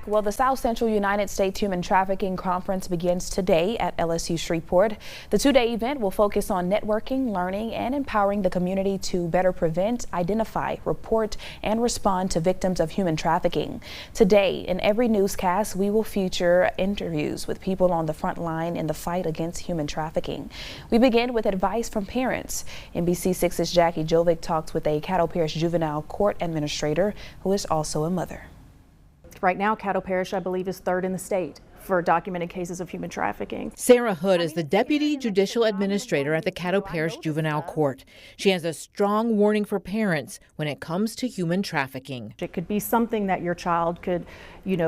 Well, the South Central United States Human Trafficking Conference begins today at LSU Shreveport. The two-day event will focus on networking, learning, and empowering the community to better prevent, identify, report, and respond to victims of human trafficking. Today, in every newscast, we will feature interviews with people on the front line in the fight against human trafficking. We begin with advice from parents. NBC6's Jackie Jovic talks with a Caddo Parish Juvenile Court Administrator who is also a mother. Right now, Caddo Parish, I believe, is third in the state for documented cases of human trafficking. Sarah Hood is the Deputy Judicial Administrator at the Caddo Parish Juvenile Court. She has a strong warning for parents when it comes to human trafficking. It could be something that your child could,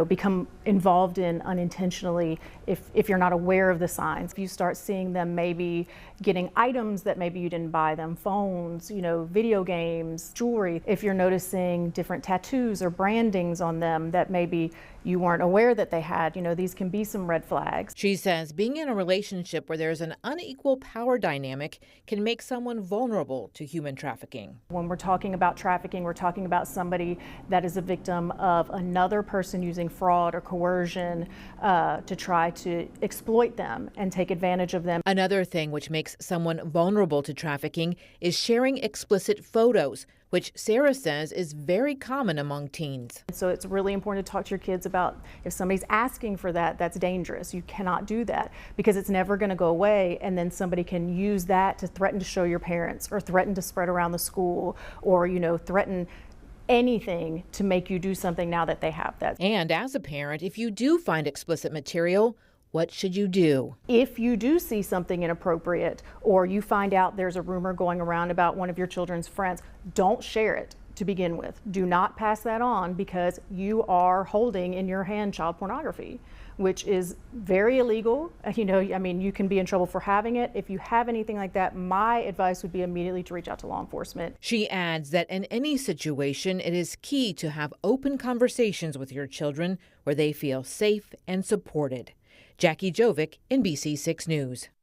become involved in unintentionally if you're not aware of the signs. If you start seeing them maybe getting items that maybe you didn't buy them, phones, video games, jewelry. If you're noticing different tattoos or brandings on them that maybe you weren't aware that they had, these can be some red flags. She says being in a relationship where there's an unequal power dynamic can make someone vulnerable to human trafficking. When we're talking about trafficking, we're talking about somebody that is a victim of another person using fraud or coercion to try to exploit them and take advantage of them. Another thing which makes someone vulnerable to trafficking is sharing explicit photos, which Sarah says is very common among teens. So it's really important to talk to your kids about if somebody's asking for that, that's dangerous. You cannot do that because it's never going to go away, and then somebody can use that to threaten to show your parents or threaten to spread around the school or, threaten anything to make you do something now that they have that. And as a parent, if you do find explicit material, what should you do? If you do see something inappropriate or you find out there's a rumor going around about one of your children's friends, don't share it to begin with. Do not pass that on because you are holding in your hand child pornography, which is very illegal. You can be in trouble for having it. If you have anything like that, my advice would be immediately to reach out to law enforcement. She adds that in any situation, it is key to have open conversations with your children where they feel safe and supported. Jackie Jovic, NBC6 News.